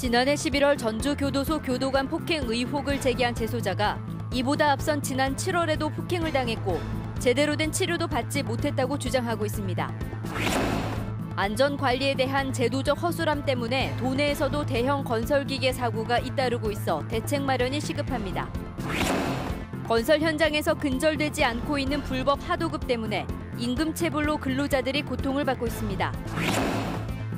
지난해 11월 전주교도소 교도관 폭행 의혹을 제기한 재소자가 이보다 앞선 지난 7월에도 폭행을 당했고 제대로 된 치료도 받지 못했다고 주장하고 있습니다. 안전관리에 대한 제도적 허술함 때문에 도내에서도 대형 건설기계 사고가 잇따르고 있어 대책 마련이 시급합니다. 건설 현장에서 근절되지 않고 있는 불법 하도급 때문에 임금체불로 근로자들이 고통을 받고 있습니다.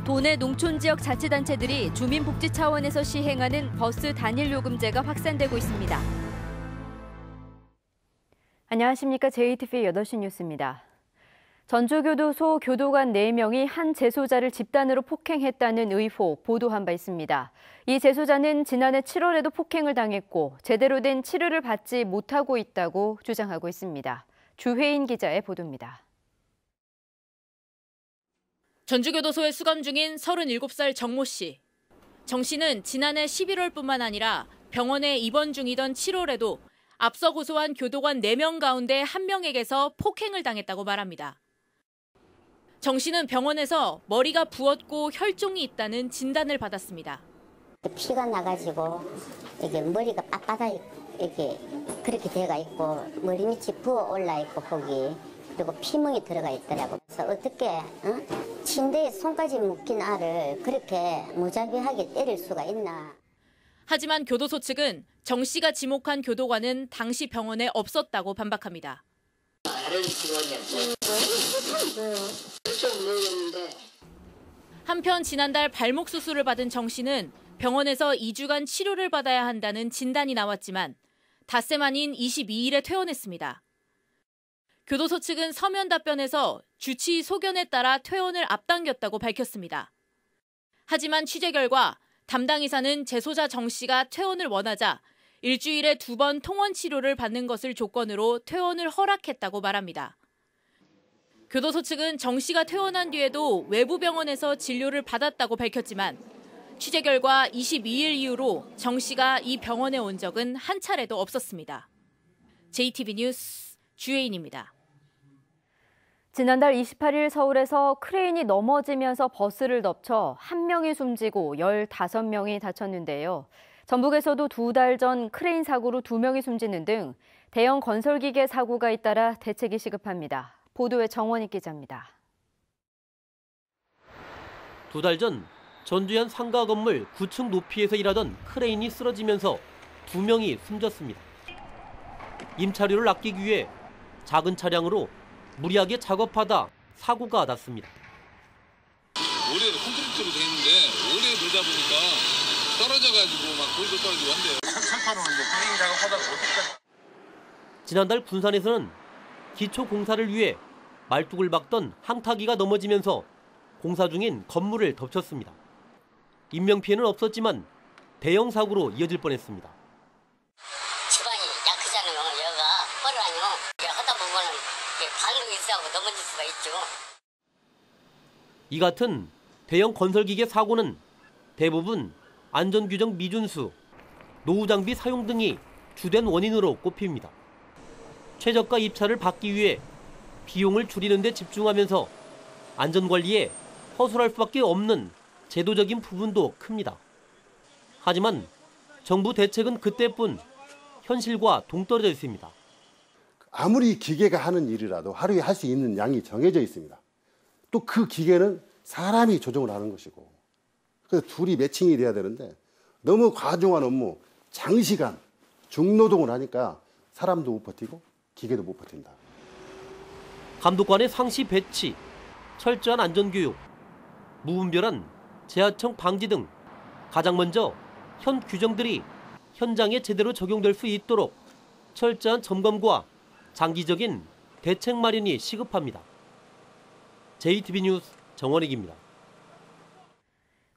도내 농촌지역 자치단체들이 주민복지 차원에서 시행하는 버스 단일요금제가 확산되고 있습니다. 안녕하십니까. JTV 8시 뉴스입니다. 전주교도소 교도관 4명이 한 재소자를 집단으로 폭행했다는 의혹 보도한 바 있습니다. 이 재소자는 지난해 7월에도 폭행을 당했고 제대로 된 치료를 받지 못하고 있다고 주장하고 있습니다. 주혜인 기자의 보도입니다. 전주교도소에 수감 중인 37살 정모 씨. 정 씨는 지난해 11월뿐만 아니라 병원에 입원 중이던 7월에도 앞서 고소한 교도관 4명 가운데 1명에게서 폭행을 당했다고 말합니다. 정 씨는 병원에서 머리가 부었고 혈종이 있다는 진단을 받았습니다. 피가 나가지고 이게 머리가 빳빳하게 이렇게 그렇게 돼가 있고 머리 밑이 부어 올라 있고 거기 그리고 피멍이 들어가 있더라고. 그래서 어떻게 침대에 손까지 묶인 알을 그렇게 무자비하게 때릴 수가 있나. 하지만 교도소 측은 정 씨가 지목한 교도관은 당시 병원에 없었다고 반박합니다. 한편 지난달 발목 수술을 받은 정 씨는 병원에서 2주간 치료를 받아야 한다는 진단이 나왔지만 닷새 만인 22일에 퇴원했습니다. 교도소 측은 서면 답변에서 주치의 소견에 따라 퇴원을 앞당겼다고 밝혔습니다. 하지만 취재 결과 담당 의사는 재소자 정 씨가 퇴원을 원하자 일주일에 2번 통원 치료를 받는 것을 조건으로 퇴원을 허락했다고 말합니다. 교도소 측은 정 씨가 퇴원한 뒤에도 외부 병원에서 진료를 받았다고 밝혔지만 취재 결과 22일 이후로 정 씨가 이 병원에 온 적은 한 차례도 없었습니다. JTV 뉴스 주혜인입니다. 지난달 28일 서울에서 크레인이 넘어지면서 버스를 덮쳐 1명이 숨지고 15명이 다쳤는데요. 전북에서도 2달 전 크레인 사고로 2명이 숨지는 등 대형 건설기계 사고가 잇따라 대책이 시급합니다. 보도에 정원익 기자입니다. 2달 전 전주현 상가 건물 9층 높이에서 일하던 크레인이 쓰러지면서 2명이 숨졌습니다. 임차료를 아끼기 위해 작은 차량으로 무리하게 작업하다 사고가 났습니다. 올해 콘크리트로 돼 있는데 오래 되다 보니까 떨어져가지고 막 돌도 떨어지고 한대요. 철판으로 이제 크레인 작업하다가 어디까지. 지난달 군산에서는 기초 공사를 위해 말뚝을 박던 항타기가 넘어지면서 공사 중인 건물을 덮쳤습니다. 인명피해는 없었지만 대형 사고로 이어질 뻔했습니다. 지방이 약하잖아요. 여가 허라요. 하다 보면은 반응이 있어하고 넘어질 수가 있죠. 이 같은 대형 건설기계 사고는 대부분 안전규정 미준수, 노후장비 사용 등이 주된 원인으로 꼽힙니다. 최저가 입찰을 받기 위해 비용을 줄이는 데 집중하면서 안전관리에 허술할 수밖에 없는 제도적인 부분도 큽니다. 하지만 정부 대책은 그때뿐 현실과 동떨어져 있습니다. 아무리 기계가 하는 일이라도 하루에 할 수 있는 양이 정해져 있습니다. 또 그 기계는 사람이 조정을 하는 것이고 그래서 둘이 매칭이 돼야 되는데 너무 과중한 업무, 장시간, 중노동을 하니까 사람도 못 버티고 기계도 못 버틴다. 감독관의 상시 배치, 철저한 안전교육, 무분별한 재하청 방지 등 가장 먼저 현 규정들이 현장에 제대로 적용될 수 있도록 철저한 점검과 장기적인 대책 마련이 시급합니다. JTV 뉴스 정원익입니다.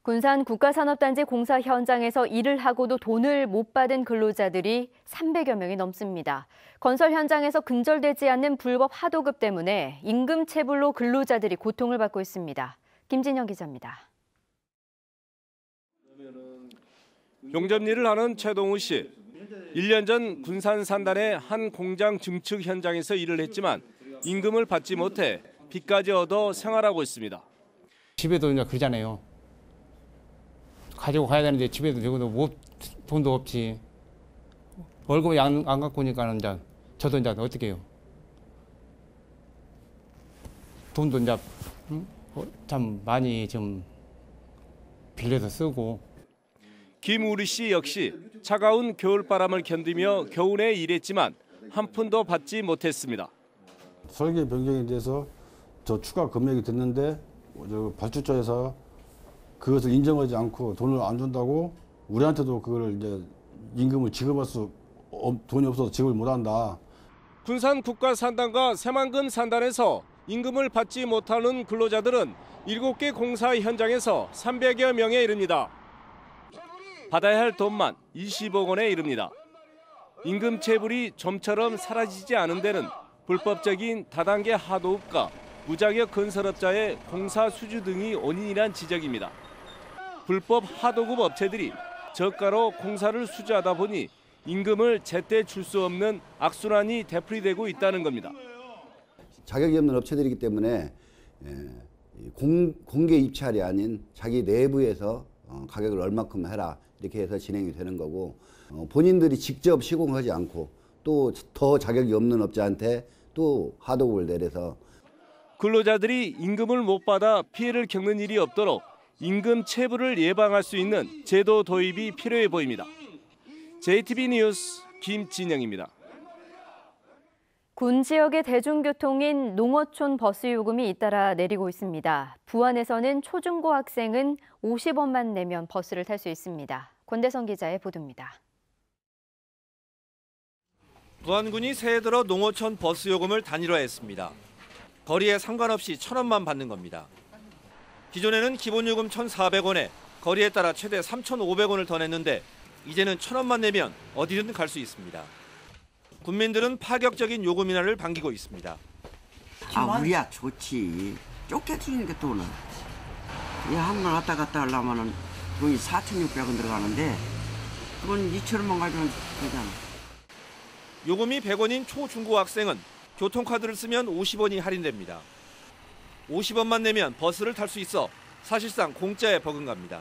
군산 국가산업단지 공사 현장에서 일을 하고도 돈을 못 받은 근로자들이 300여 명이 넘습니다. 건설 현장에서 근절되지 않는 불법 하도급 때문에 임금체불로 근로자들이 고통을 받고 있습니다. 김진영 기자입니다. 용접 일을 하는 최동우 씨. 1년 전 군산 산단의 한 공장 증축 현장에서 일을 했지만 임금을 받지 못해 빚까지 얻어 생활하고 있습니다. 집에도 그냥 그러잖아요. 가지고 가야 되는데 집에도 적어도 돈도 없지. 월급이 안 갖고 오니까 이제 저도 이제 어떻게 해요? 돈도 이제 참 많이 좀 빌려서 쓰고. 김우리 씨 역시 차가운 겨울바람을 견디며 겨우내 일했지만 한 푼도 받지 못했습니다. 설계 변경에 대해서 저 추가 금액이 됐는데 발주처에서 그것을 인정하지 않고 돈을 안 준다고 우리한테도 그걸 이제 임금을 지급할 돈이 없어서 지급을 못한다. 군산 국가산단과 새만금 산단에서 임금을 받지 못하는 근로자들은 7개 공사 현장에서 300여 명에 이릅니다. 받아야 할 돈만 20억 원에 이릅니다. 임금 체불이 좀처럼 사라지지 않은 데는 불법적인 다단계 하도급과 무자격 건설업자의 공사 수주 등이 원인이란 지적입니다. 불법 하도급 업체들이 저가로 공사를 수주하다 보니 임금을 제때 줄 수 없는 악순환이 되풀이되고 있다는 겁니다. 자격이 없는 업체들이기 때문에 공개 입찰이 아닌 자기 내부에서 가격을 얼마큼 해라 이렇게 해서 진행이 되는 거고, 본인들이 직접 시공하지 않고 또 더 자격이 없는 업자한테 또 하도급을 내려서 근로자들이 임금을 못 받아 피해를 겪는 일이 없도록 임금 체불을 예방할 수 있는 제도 도입이 필요해 보입니다. JTB 뉴스 김진영입니다. 군 지역의 대중교통인 농어촌 버스 요금이 잇따라 내리고 있습니다. 부안에서는 초중고 학생은 50원만 내면 버스를 탈 수 있습니다. 권대성 기자의 보도입니다. 부안군이 새해 들어 농어촌 버스 요금을 단일화했습니다. 거리에 상관없이 1,000원만 받는 겁니다. 기존에는 기본요금 1,400원에 거리에 따라 최대 3,500원을 더 냈는데 이제는 1,000원만 내면 어디든 갈 수 있습니다. 군민들은 파격적인 요금 인하를 반기고 있습니다. 우리야 좋지. 쫓겨주니까 돈은. 한 번 왔다 갔다 하려면 돈이 4,600원 들어가는데 그건 2,000원만 가지면 되잖아. 요금이 100원인 초중고 학생은 교통카드를 쓰면 50원이 할인됩니다. 50원만 내면 버스를 탈 수 있어 사실상 공짜에 버금갑니다.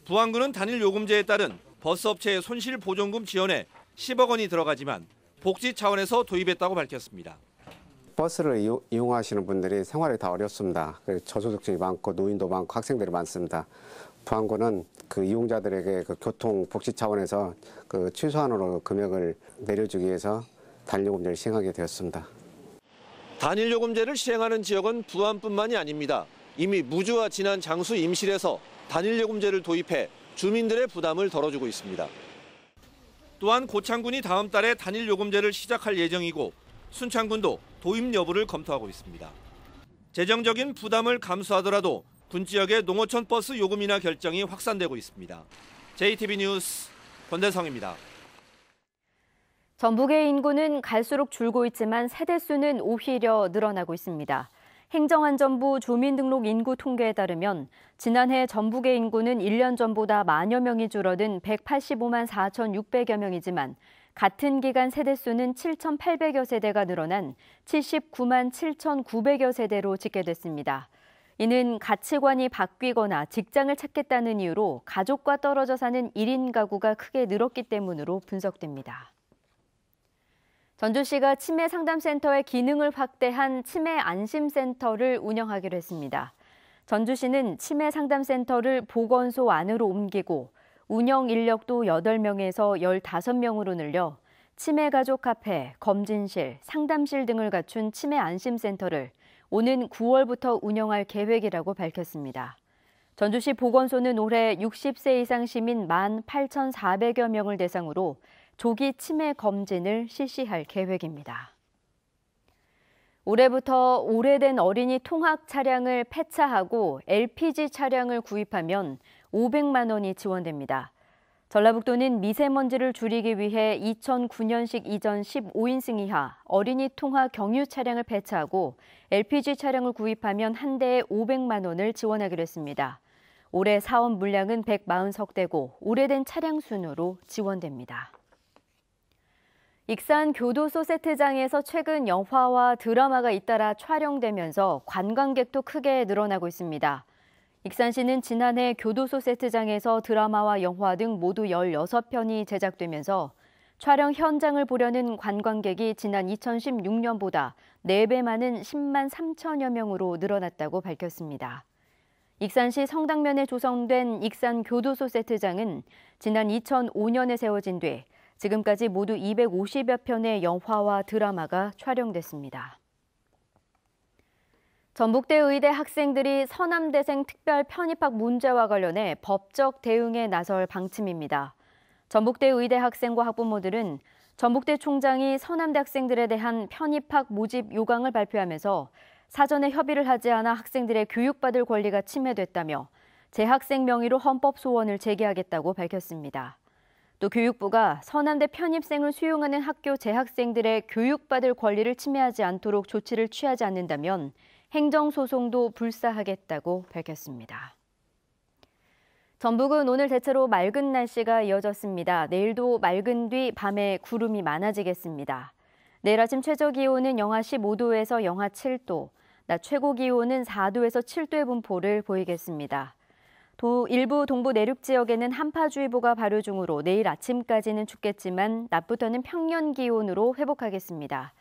부안군은 단일 요금제에 따른 버스업체의 손실보존금 지원에 10억 원이 들어가지만 복지 차원에서 도입했다고 밝혔습니다. 버스를 이용하시는 분들이 생활이 다 어렵습니다. 저소득층이 많고 노인도 많고 학생들이 많습니다. 부안군은 그 이용자들에게 그 교통 복지 차원에서 그 최소한으로 금액을 내려주기 위해서 단일요금제를 시행하게 되었습니다. 단일요금제를 시행하는 지역은 부안뿐만이 아닙니다. 이미 무주와 진안, 장수, 임실에서 단일요금제를 도입해 주민들의 부담을 덜어주고 있습니다. 또한 고창군이 다음 달에 단일요금제를 시작할 예정이고 순창군도 도입 여부를 검토하고 있습니다. 재정적인 부담을 감수하더라도 군 지역의 농어촌 버스 요금 인하 결정이 확산되고 있습니다. JTB 뉴스 권대성입니다. 전북의 인구는 갈수록 줄고 있지만 세대수는 오히려 늘어나고 있습니다. 행정안전부 주민등록 인구 통계에 따르면 지난해 전북의 인구는 1년 전보다 만여 명이 줄어든 185만 4,600여 명이지만 같은 기간 세대수는 7,800여 세대가 늘어난 79만 7,900여 세대로 집계됐습니다. 이는 가치관이 바뀌거나 직장을 찾겠다는 이유로 가족과 떨어져 사는 1인 가구가 크게 늘었기 때문으로 분석됩니다. 전주시가 치매 상담센터의 기능을 확대한 치매 안심센터를 운영하기로 했습니다. 전주시는 치매 상담센터를 보건소 안으로 옮기고 운영 인력도 8명에서 15명으로 늘려 치매 가족 카페, 검진실, 상담실 등을 갖춘 치매 안심센터를 오는 9월부터 운영할 계획이라고 밝혔습니다. 전주시 보건소는 올해 60세 이상 시민 18,400여 명을 대상으로 조기 치매 검진을 실시할 계획입니다. 올해부터 오래된 어린이 통학 차량을 폐차하고 LPG 차량을 구입하면 500만 원이 지원됩니다. 전라북도는 미세먼지를 줄이기 위해 2009년식 이전 15인승 이하 어린이 통학 경유 차량을 폐차하고 LPG 차량을 구입하면 한 대에 500만 원을 지원하기로 했습니다. 올해 사업 물량은 140대고 오래된 차량 순으로 지원됩니다. 익산 교도소 세트장에서 최근 영화와 드라마가 잇따라 촬영되면서 관광객도 크게 늘어나고 있습니다. 익산시는 지난해 교도소 세트장에서 드라마와 영화 등 모두 16편이 제작되면서 촬영 현장을 보려는 관광객이 지난 2016년보다 4배 많은 10만 3천여 명으로 늘어났다고 밝혔습니다. 익산시 성당면에 조성된 익산 교도소 세트장은 지난 2005년에 세워진 뒤 지금까지 모두 250여 편의 영화와 드라마가 촬영됐습니다. 전북대 의대 학생들이 서남대생 특별 편입학 문제와 관련해 법적 대응에 나설 방침입니다. 전북대 의대 학생과 학부모들은 전북대 총장이 서남대 학생들에 대한 편입학 모집 요강을 발표하면서 사전에 협의를 하지 않아 학생들의 교육받을 권리가 침해됐다며 재학생 명의로 헌법 소원을 제기하겠다고 밝혔습니다. 또 교육부가 서남대 편입생을 수용하는 학교 재학생들의 교육받을 권리를 침해하지 않도록 조치를 취하지 않는다면 행정소송도 불사하겠다고 밝혔습니다. 전북은 오늘 대체로 맑은 날씨가 이어졌습니다. 내일도 맑은 뒤 밤에 구름이 많아지겠습니다. 내일 아침 최저기온은 영하 15도에서 영하 7도, 낮 최고기온은 4도에서 7도의 분포를 보이겠습니다. 일부 동부 내륙 지역에는 한파주의보가 발효 중으로 내일 아침까지는 춥겠지만 낮부터는 평년 기온으로 회복하겠습니다.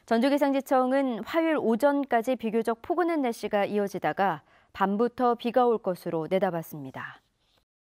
전주기상지청은 화요일 오전까지 비교적 포근한 날씨가 이어지다가 밤부터 비가 올 것으로 내다봤습니다.